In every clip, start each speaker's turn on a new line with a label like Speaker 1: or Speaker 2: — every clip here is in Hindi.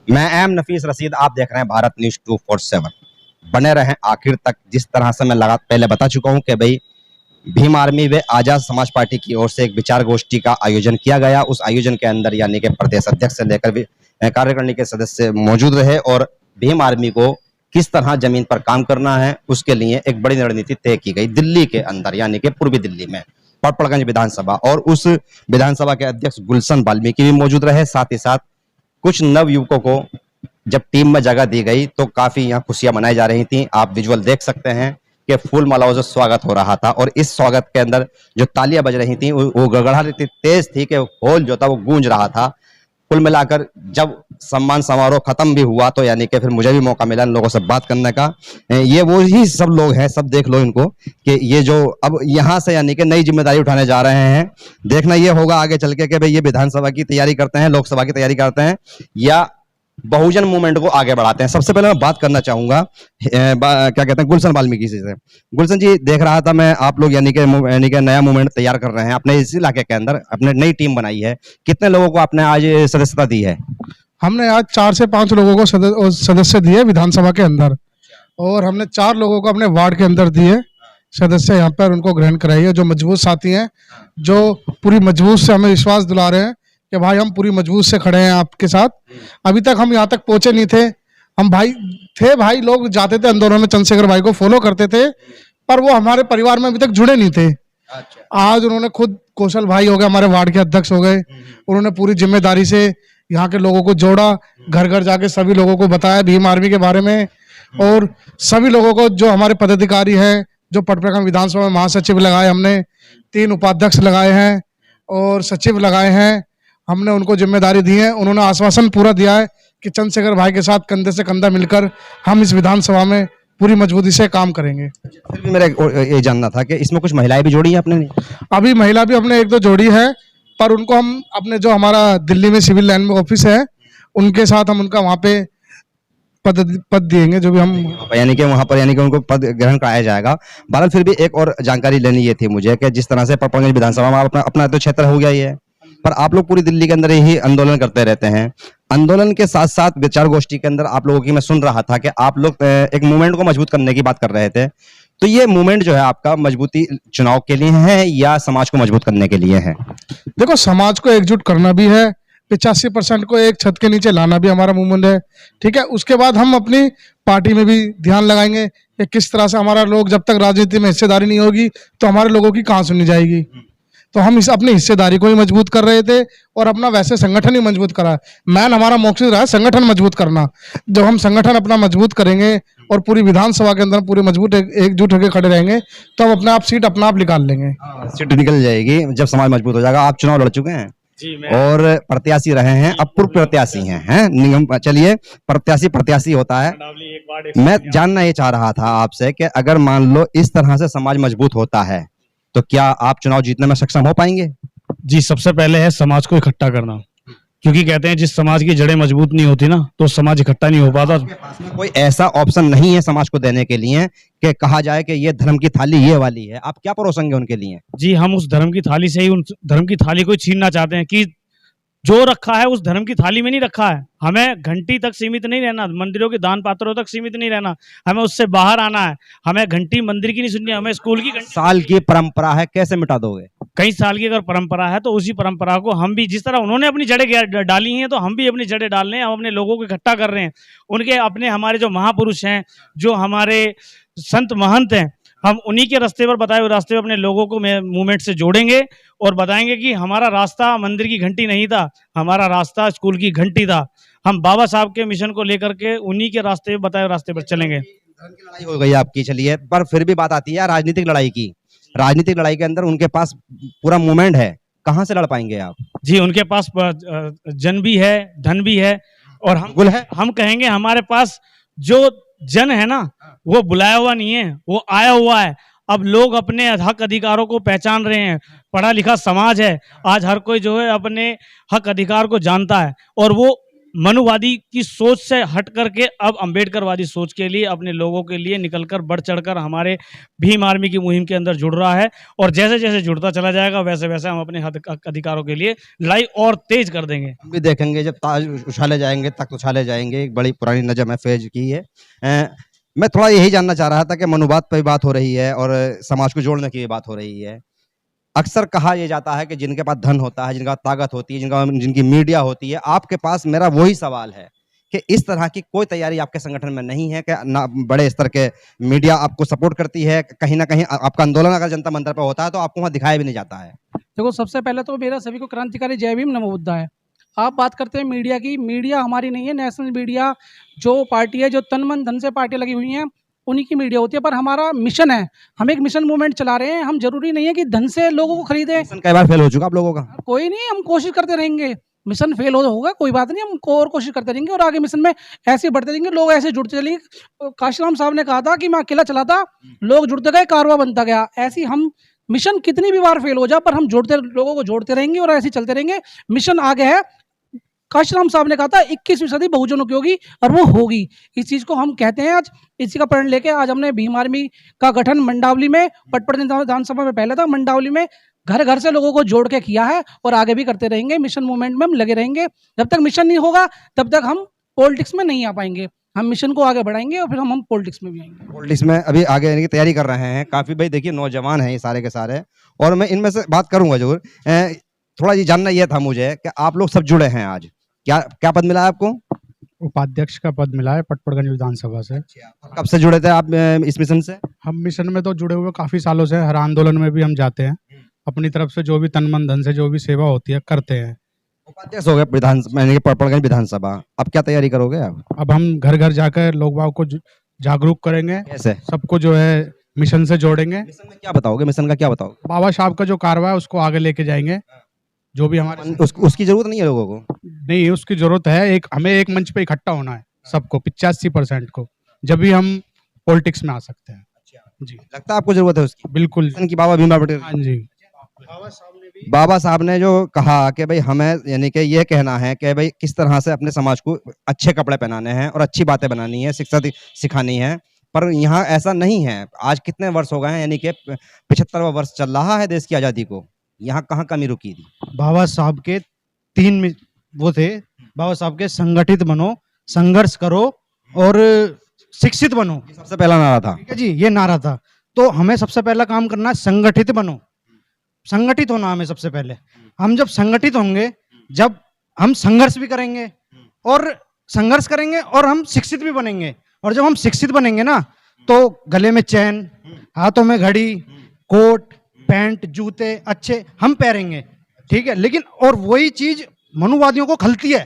Speaker 1: मैं एम नफीस रशीद, आप देख रहे हैं भारत न्यूज 247। बने रहें आखिर तक। जिस तरह से मैं पहले बता चुका हूं कि भाई भीम आर्मी व आजाद समाज पार्टी की ओर से एक विचार गोष्ठी का आयोजन किया गया। उस आयोजन के अंदर यानी कि प्रदेश अध्यक्ष से लेकर भी कार्यकारिणी के सदस्य मौजूद रहे और भीम आर्मी को किस तरह जमीन पर काम करना है उसके लिए एक बड़ी रणनीति तय की गई दिल्ली के अंदर, यानी कि पूर्वी दिल्ली में पड़पड़गंज विधानसभा। और उस विधानसभा के अध्यक्ष गुलशन वाल्मीकि भी मौजूद रहे। साथ ही साथ कुछ नव युवकों को जब टीम में जगह दी गई तो काफी यहाँ खुशियां मनाई जा रही थी। आप विजुअल देख सकते हैं कि फूल मालाओं से स्वागत हो रहा था और इस स्वागत के अंदर जो तालियां बज रही थी वो गड़गड़ा इतनी तेज थी कि हॉल जो था वो गूंज रहा था। कुल मिलाकर जब सम्मान समारोह खत्म भी हुआ तो यानी कि फिर मुझे भी मौका मिला इन लोगों से बात करने का। ये वो ही सब लोग हैं, सब देख लो इनको कि ये जो अब यहाँ से यानी कि नई जिम्मेदारी उठाने जा रहे हैं। देखना ये होगा आगे चल के कि भाई ये विधानसभा की तैयारी करते हैं, लोकसभा की तैयारी करते हैं या बहुजन मूवमेंट को आगे बढ़ाते हैं। सबसे पहले मैं बात करना चाहूंगा क्या कहते हैं गुलशन वाल्मीकि से। गुलशन जी, देख रहा था मैं आप लोग यानी कि नया मूवमेंट तैयार कर रहे हैं अपने इस इलाके के अंदर, अपने नई टीम बनाई है। कितने लोगों को आपने आज सदस्यता दी है?
Speaker 2: हमने आज 4 से 5 लोगों को सदस्य दिए विधानसभा के अंदर, और हमने 4 लोगों को अपने वार्ड के अंदर दिए सदस्य यहाँ पर, उनको ग्रहण कराई है। जो मजबूत साथी हैं, जो पूरी मजबूत से हमें विश्वास दिला रहे हैं कि भाई हम पूरी मजबूत से खड़े हैं आपके साथ। अभी तक हम यहाँ तक पहुंचे नहीं थे, हम भाई लोग जाते थे आंदोलन में, चंद्रशेखर भाई को फॉलो करते थे, पर वो हमारे परिवार में अभी तक जुड़े नहीं थे। आज उन्होंने खुद, कौशल भाई हो गए, हमारे वार्ड के अध्यक्ष हो गए, उन्होंने पूरी जिम्मेदारी से यहाँ के लोगों को जोड़ा, घर घर जाके सभी लोगों को बताया भीम आर्मी के बारे में। और सभी लोगों को, जो हमारे पदाधिकारी हैं, जो पटपड़गंज विधानसभा में महासचिव लगाए हमने, 3 उपाध्यक्ष लगाए हैं और सचिव लगाए हैं, हमने उनको जिम्मेदारी दी है। उन्होंने आश्वासन पूरा दिया है कि चंद्रशेखर भाई के साथ कंधे से कंधा मिलकर हम इस विधानसभा में पूरी मजबूती से काम करेंगे।
Speaker 1: फिर भी मेरा ये जानना था कि इसमें कुछ महिलाएं भी जोड़ी हैं आपने?
Speaker 2: अभी महिला भी हमने 1-2 जोड़ी है, पर उनको हम अपने जो हमारा दिल्ली में सिविल लाइन में ऑफिस है उनके साथ हम उनका वहाँ पे पद देंगे, जो भी हम
Speaker 1: यानी कि वहां पर यानी कि उनको पद ग्रहण कराया जाएगा। बहरहाल फिर भी एक और जानकारी लेनी ये थी मुझे कि जिस तरह से पड़पड़गंज विधानसभा में अपना तो क्षेत्र हो गया ही है, पर आप लोग पूरी दिल्ली के अंदर ही आंदोलन करते रहते हैं। आंदोलन के साथ साथ विचार गोष्ठी के अंदर आप लोगों की मैं सुन रहा था कि आप लोग एक मूवमेंट को मजबूत करने की बात कर रहे थे। तो ये मूवमेंट जो है आपका मजबूती चुनाव के लिए है या समाज को मजबूत करने के लिए है?
Speaker 2: देखो, समाज को एकजुट करना भी है, 85% को एक छत के नीचे लाना भी हमारा मूवमेंट है। ठीक है, उसके बाद हम अपनी पार्टी में भी ध्यान लगाएंगे कि किस तरह से हमारा लोग, जब तक राजनीति में हिस्सेदारी नहीं होगी तो हमारे लोगों की कहाँ सुनी जाएगी। तो हम अपनी हिस्सेदारी को ही मजबूत कर रहे थे और अपना वैसे संगठन ही मजबूत करा। मैन हमारा मकसद रहा है संगठन मजबूत करना। जब हम संगठन अपना मजबूत करेंगे और पूरी विधानसभा के अंदर पूरे मजबूत एकजुट होकर खड़े रहेंगे तो हम अपने आप सीट अपना आप निकाल लेंगे।
Speaker 1: सीट निकल जाएगी जब समाज मजबूत हो जाएगा। आप चुनाव लड़ चुके हैं और प्रत्याशी रहे हैं, अब पूर्व प्रत्याशी हैं निगम। चलिए, प्रत्याशी होता है। मैं जानना ये चाह रहा था आपसे कि अगर मान लो इस तरह से समाज मजबूत होता है तो क्या आप चुनाव जीतने में सक्षम हो पाएंगे?
Speaker 3: जी, सबसे पहले है समाज को इकट्ठा करना, क्योंकि कहते हैं जिस समाज की जड़ें मजबूत नहीं होती ना तो समाज इकट्ठा नहीं हो पाता।
Speaker 1: कोई ऐसा ऑप्शन नहीं है समाज को देने के लिए कि कहा जाए कि ये धर्म की थाली ये वाली है, आप क्या परोसेंगे उनके लिए?
Speaker 3: जी, हम उस धर्म की थाली से ही उन धर्म की थाली को छीनना चाहते हैं कि जो रखा है उस धर्म की थाली में नहीं रखा है। हमें घंटी तक सीमित नहीं रहना, मंदिरों के दान पात्रों तक सीमित नहीं रहना, हमें उससे बाहर आना है। हमें घंटी मंदिर की नहीं सुननी, हमें स्कूल की।
Speaker 1: साल की परंपरा है, कैसे मिटा दोगे?
Speaker 3: कई साल की अगर परंपरा है तो उसी परंपरा को हम भी, जिस तरह उन्होंने अपनी जड़ें डाली हैं तो हम भी अपनी जड़ें डाल रहे हैं। हम अपने लोगों को इकट्ठा कर रहे हैं, उनके अपने हमारे जो महापुरुष हैं, जो हमारे संत महंत हैं, हम उन्हीं के रास्ते पर, बताए हुए रास्ते पर अपने लोगों को मूवमेंट से जोड़ेंगे और बताएंगे कि हमारा रास्ता मंदिर की घंटी नहीं था, हमारा रास्ता स्कूल की घंटी था। हम बाबा साहब के मिशन को लेकर के उन्हीं के रास्ते, बताए हुए रास्ते पर चलेंगे।
Speaker 1: धर्म की लड़ाई हो गई आपकी, चलिए, पर फिर भी बात आती है राजनीतिक लड़ाई की। राजनीतिक लड़ाई के अंदर उनके पास पूरा मूवमेंट है, कहाँ से लड़ पाएंगे आप?
Speaker 3: जी, उनके पास जन भी है, धन भी है, और हम कहेंगे हमारे पास जो जन है ना वो बुलाया हुआ नहीं है, वो आया हुआ है। अब लोग अपने हक अधिकारों को पहचान रहे हैं, पढ़ा लिखा समाज है, आज हर कोई जो है अपने हक अधिकार को जानता है और वो मनुवादी की सोच से हट करके अब अंबेडकरवादी सोच के लिए अपने लोगों के लिए निकलकर बढ़ चढ़कर हमारे भीम आर्मी की मुहिम के अंदर जुड़ रहा है। और जैसे जैसे जुड़ता चला जाएगा वैसे वैसे हम अपने अधिकारों के लिए लड़ाई और तेज कर देंगे।
Speaker 1: हम भी देखेंगे जब ताज उछाले जाएंगे, तख्त उछाले जाएंगे। एक बड़ी पुरानी नज़म है फैज की है। मैं थोड़ा यही जानना चाह रहा था कि मनुवाद पर बात हो रही है और समाज को जोड़ने की बात हो रही है। अक्सर कहा यह जाता है कि जिनके पास धन होता है, जिनका ताकत होती है, जिनकी मीडिया होती है, आपके पास मेरा वही सवाल है कि इस तरह की कोई तैयारी आपके संगठन में नहीं है कि ना बड़े स्तर के मीडिया आपको सपोर्ट करती है? कहीं ना कहीं आपका आंदोलन अगर जनता मंदिर पर होता है तो आपको वहाँ दिखाया भी नहीं जाता है।
Speaker 4: देखो, सबसे पहले तो मेरा सभी को क्रांतिकारी जय भीम नमो बुद्धा है। आप बात करते हैं मीडिया की, मीडिया हमारी नहीं है। नेशनल मीडिया जो पार्टी है, जो तन मन धन से पार्टियां लगी हुई हैं, उन्हीं की मीडिया होती है। पर हमारा मिशन है, हम एक मिशन मूवमेंट चला रहे हैं। हम जरूरी नहीं है कि धन से लोगों को खरीदें।
Speaker 1: मिशन कई बार फेल हो चुका आप लोगों का।
Speaker 4: कोई नहीं, हम कोशिश करते रहेंगे। मिशन फेल होगा कोई बात नहीं, हम और कोशिश करते रहेंगे और आगे मिशन में ऐसे बढ़ते रहेंगे, लोग ऐसे जुड़ते चलेंगे। काशीराम साहब ने कहा था कि मैं अकेला चलाता, लोग जुड़ते गए, कारवां बनता गया। ऐसी हम मिशन कितनी भी बार फेल हो जाए पर हम जोड़ते, लोगों को जोड़ते रहेंगे और ऐसे ही चलते रहेंगे। मिशन आगे है। काशीराम साहब ने कहा था 21वीं सदी बहुजनों की होगी और वो होगी। इस चीज को हम कहते हैं। आज इसी का प्रण लेके आज हमने भीम आर्मी का गठन मंडावली में, पटपड़ विधानसभा में पहले था, मंडावली में घर घर से लोगों को जोड़ के किया है और आगे भी करते रहेंगे। मिशन मूवमेंट में हम लगे रहेंगे। जब तक मिशन नहीं होगा तब तक हम पॉलिटिक्स में नहीं आ पाएंगे। हम मिशन को आगे बढ़ाएंगे और फिर हम पॉलिटिक्स में भी आएंगे।
Speaker 1: पॉलिटिक्स में अभी आगे आने की तैयारी कर रहे हैं काफी। भाई देखिए, नौजवान हैं ये सारे के सारे, और मैं इनमें से बात करूंगा जरूर। थोड़ा ये जानना यह था मुझे कि आप लोग सब जुड़े हैं आज, क्या क्या पद मिला है आपको?
Speaker 5: उपाध्यक्ष का पद मिला है पटपड़गंज विधानसभा से।
Speaker 1: कब से जुड़े थे आप इस मिशन से?
Speaker 5: हम मिशन में तो जुड़े हुए काफी सालों से, हर आंदोलन में भी हम जाते हैं। अपनी तरफ से जो भी तन मन धन से जो भी सेवा होती है करते हैं।
Speaker 1: उपाध्यक्ष हो गए पटपड़गंज विधानसभा, अब क्या तैयारी करोगे आप?
Speaker 5: अब हम घर घर जाकर लोग को जागरूक करेंगे,
Speaker 1: कैसे?
Speaker 5: सबको जो है मिशन से जोड़ेंगे।
Speaker 1: मिशन में क्या बताओगे? मिशन का क्या बताओगे?
Speaker 5: बाबा साहब का जो कारवा है उसको आगे लेके जाएंगे। जो भी हमारे
Speaker 1: उसकी जरूरत नहीं है लोगों को?
Speaker 5: नहीं, उसकी जरूरत है। हमें एक मंच पे इकट्ठा होना है सबको, 85% को, जब भी हम पॉलिटिक्स में आ सकते हैं। जी,
Speaker 1: लगता है आपको जरूरत है उसकी?
Speaker 5: बिल्कुल।
Speaker 1: मिशन की बाबा भीमराव अम्बेडकर।
Speaker 5: हाँ जी।
Speaker 1: बाबा साहब ने जो कहा कि भाई हमें, यानी कि ये कहना है कि भाई किस तरह से अपने समाज को अच्छे कपड़े पहनाने हैं और अच्छी बातें बनानी है, शिक्षा सिखानी है। पर यहाँ ऐसा नहीं है। आज कितने वर्ष हो गए हैं, यानी कि 75वां वर्ष चल रहा है देश की आज़ादी को। यहाँ कहाँ कमी रुकी थी?
Speaker 6: बाबा साहब के वो थे, बाबा साहब के संगठित बनो, संघर्ष करो और शिक्षित बनो।
Speaker 1: ये सबसे पहला नारा था।
Speaker 6: ठीक है जी, ये नारा था। तो हमें सबसे पहला काम करना है, संगठित बनो, संगठित होना हमें सबसे पहले। हम जब संगठित होंगे, जब हम संघर्ष भी करेंगे और हम शिक्षित भी बनेंगे। और जब हम शिक्षित बनेंगे ना, तो गले में चैन, हाथों में घड़ी, कोट पैंट, जूते अच्छे हम पहनेंगे। ठीक है, लेकिन और वही चीज मनुवादियों को खलती है।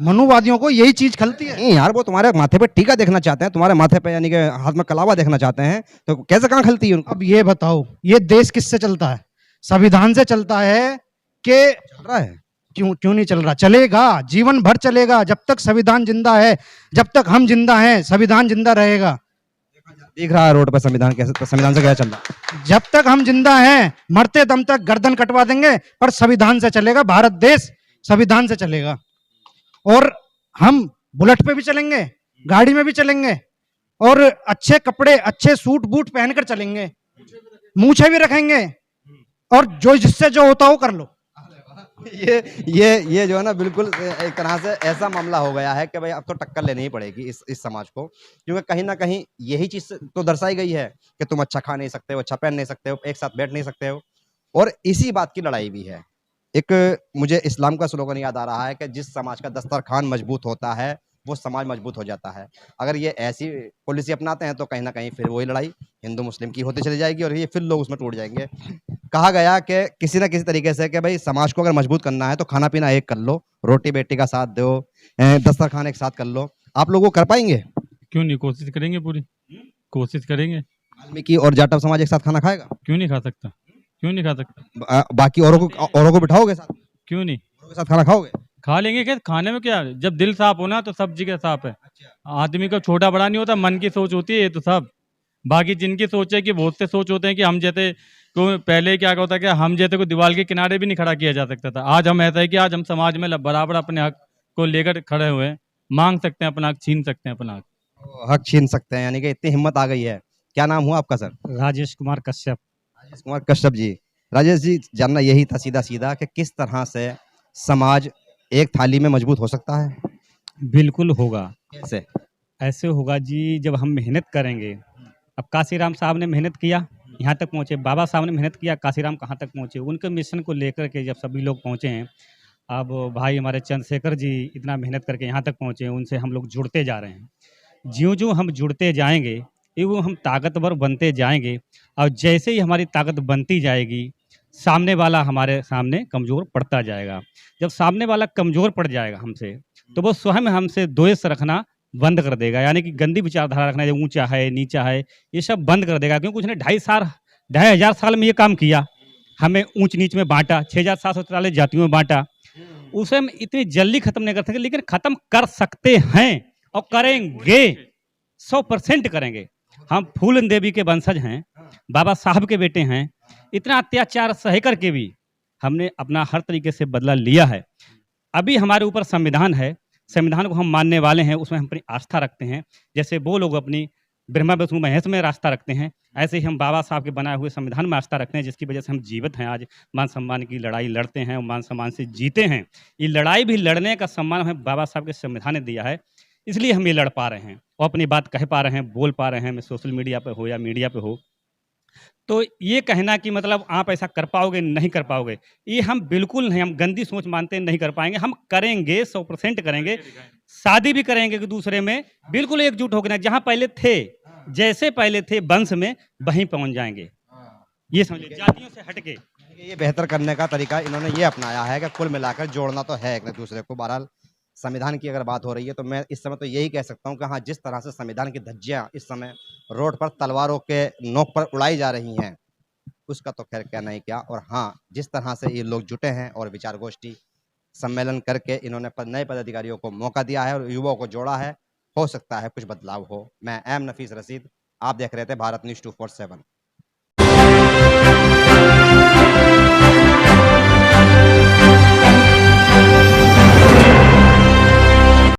Speaker 6: मनुवादियों को यही चीज खलती है।
Speaker 1: नहीं यार, वो तुम्हारे माथे पे टीका देखना चाहते हैं, तुम्हारे माथे पे यानी कि हाथ में कलावा देखना चाहते हैं, तो कैसे कहाँ खलती है उनको?
Speaker 6: अब ये बताओ, ये देश किससे चलता है? संविधान से चलता है कि
Speaker 1: चल रहा है?
Speaker 6: क्यों नहीं चल रहा? चलेगा, जीवन भर चलेगा। जब तक संविधान जिंदा है, जब तक हम जिंदा हैं, संविधान जिंदा रहेगा।
Speaker 1: दिख रहा है रोड पर संविधान कैसे, तो संविधान से क्या चल रहा है?
Speaker 6: जब तक हम जिंदा हैं, मरते दम तक गर्दन कटवा देंगे, पर संविधान से चलेगा। भारत देश संविधान से चलेगा। और हम बुलेट पे भी चलेंगे, गाड़ी में भी चलेंगे, और अच्छे कपड़े, अच्छे सूट बूट पहनकर चलेंगे, मूछें भी रखेंगे, और जो जिससे जो होता हो कर लो।
Speaker 1: ये जो है ना, बिल्कुल एक तरह से ऐसा मामला हो गया है कि भाई अब तो टक्कर लेनी ही पड़ेगी इस समाज को, क्योंकि कहीं ना कहीं यही चीज तो दर्शाई गई है कि तुम अच्छा खा नहीं सकते हो, अच्छा पहन नहीं सकते हो, एक साथ बैठ नहीं सकते हो, और इसी बात की लड़ाई भी है। एक मुझे इस्लाम का स्लोगन याद आ रहा है कि जिस समाज का दस्तरखान मजबूत होता है वो समाज मजबूत हो जाता है। अगर ये ऐसी पॉलिसी अपनाते हैं तो कहीं ना कहीं फिर वही लड़ाई हिंदू मुस्लिम की होती चली जाएगी और ये फिर लोग उसमें टूट जाएंगे। कहा गया कि किसी ना किसी तरीके से कि भाई समाज को अगर मजबूत करना है तो खाना पीना एक कर लो, रोटी बेटी का साथ दो, दस्तरखान एक साथ कर लो। आप लोग वो कर पाएंगे?
Speaker 7: क्यों नहीं, कोशिश करेंगे, पूरी कोशिश करेंगे।
Speaker 1: वाल्मीकि और जाटव समाज एक साथ खाना खाएगा?
Speaker 7: क्यों नहीं खा सकता? क्यों नहीं खा सकता?
Speaker 1: बाकी औरों को बिठाओगे साथ?
Speaker 7: क्यों नहीं?
Speaker 1: औरों के साथ खाना खाओगे?
Speaker 7: खा लेंगे। क्या खाने में क्या है? जब दिल साफ होना तो सब जगह साफ है। आदमी का छोटा बड़ा नहीं होता, मन की सोच होती है ये तो सब। बाकी जिनकी सोच है कि बहुत से सोच होते हैं कि हम जैसे को पहले क्या होता है कि हम जैसे को दीवार के किनारे भी नहीं खड़ा किया जा सकता था। आज हम ऐसा है कि आज हम समाज में बराबर अपने हक को लेकर खड़े हुए हैं, मांग सकते हैं अपना हक, छीन सकते हैं अपना हक।
Speaker 1: हक छीन सकते हैं, यानी कि इतनी हिम्मत आ गई है। क्या नाम हुआ आपका सर?
Speaker 3: राजेश कुमार कश्यप।
Speaker 1: राजेश कुमार कश्यप जी। राजेश जी, जानना यही था सीधा सीधा कि किस तरह से समाज एक थाली में मजबूत हो सकता है?
Speaker 3: बिल्कुल होगा।
Speaker 1: कैसे?
Speaker 3: ऐसे होगा जी, जब हम मेहनत करेंगे। अब काशीराम साहब ने मेहनत किया, यहाँ तक पहुँचे। बाबा साहब ने मेहनत किया, काशीराम कहाँ तक पहुँचे। उनके मिशन को लेकर के जब सभी लोग पहुँचे हैं, अब भाई हमारे चंद्रशेखर जी इतना मेहनत करके यहाँ तक पहुँचे हैं, उनसे हम लोग जुड़ते जा रहे हैं। ज्यों-ज्यों हम जुड़ते जाएँगे, यूँ हम ताकतवर बनते जाएँगे, और जैसे ही हमारी ताकत बनती जाएगी, सामने वाला हमारे सामने कमज़ोर पड़ता जाएगा। जब सामने वाला कमज़ोर पड़ जाएगा हमसे, तो वो स्वयं हमसे द्वेष रखना बंद कर देगा। यानी कि गंदी विचारधारा रखना, जो ऊँचा है, नीचा है, ये सब बंद कर देगा। क्योंकि उसने 2,500 साल में ये काम किया, हमें ऊँच-नीच में बाँटा, 6,743 जातियों में बाँटा। उसे हम इतनी जल्दी खत्म नहीं कर सकते, लेकिन खत्म कर सकते हैं और करेंगे, 100% करेंगे। हम फूलन देवी के वंशज हैं, बाबा साहब के बेटे हैं। इतना अत्याचार सह करके भी हमने अपना हर तरीके से बदला लिया है। अभी हमारे ऊपर संविधान है, संविधान को हम मानने वाले हैं, उसमें हम अपनी आस्था रखते हैं। जैसे वो लोग अपनी ब्रह्मा विष्णु महेश में आस्था रखते हैं, ऐसे ही हम बाबा साहब के बनाए हुए संविधान में आस्था रखते हैं, जिसकी वजह से हम जीवित हैं। आज मान सम्मान की लड़ाई लड़ते हैं और मान सम्मान से जीते हैं। ये लड़ाई भी लड़ने का सम्मान हमें बाबा साहब के संविधान ने दिया है, इसलिए हम ये लड़ पा रहे हैं और अपनी बात कह पा रहे हैं, बोल पा रहे हैं। मैं सोशल मीडिया पे हो या मीडिया पे हो, तो ये कहना कि मतलब आप ऐसा कर पाओगे, नहीं कर पाओगे, ये हम बिल्कुल नहीं, हम गंदी सोच मानते हैं, नहीं कर पाएंगे। हम करेंगे, 100% करेंगे। शादी भी करेंगे एक दूसरे में, बिल्कुल एकजुट होकर, जहाँ पहले थे, जैसे पहले थे वंश में, वहीं पहुंच जाएंगे। ये समझिए, जातियों से हटके।
Speaker 1: ये बेहतर करने का तरीका इन्होंने ये अपनाया है कि कुल मिलाकर जोड़ना तो है एक दूसरे को। बहरहाल संविधान की अगर बात हो रही है, तो मैं इस समय तो यही कह सकता हूँ कि हाँ, जिस तरह से संविधान की धज्जियाँ इस समय रोड पर तलवारों के नोक पर उड़ाई जा रही हैं, उसका तो खैर कहना ही क्या। और हाँ, जिस तरह से ये लोग जुटे हैं और विचार गोष्ठी सम्मेलन करके इन्होंने नए पदाधिकारियों को मौका दिया है और युवाओं को जोड़ा है, हो सकता है कुछ बदलाव हो। मैं एम नफीस रशीद, आप देख रहे थे भारत न्यूज़ 247।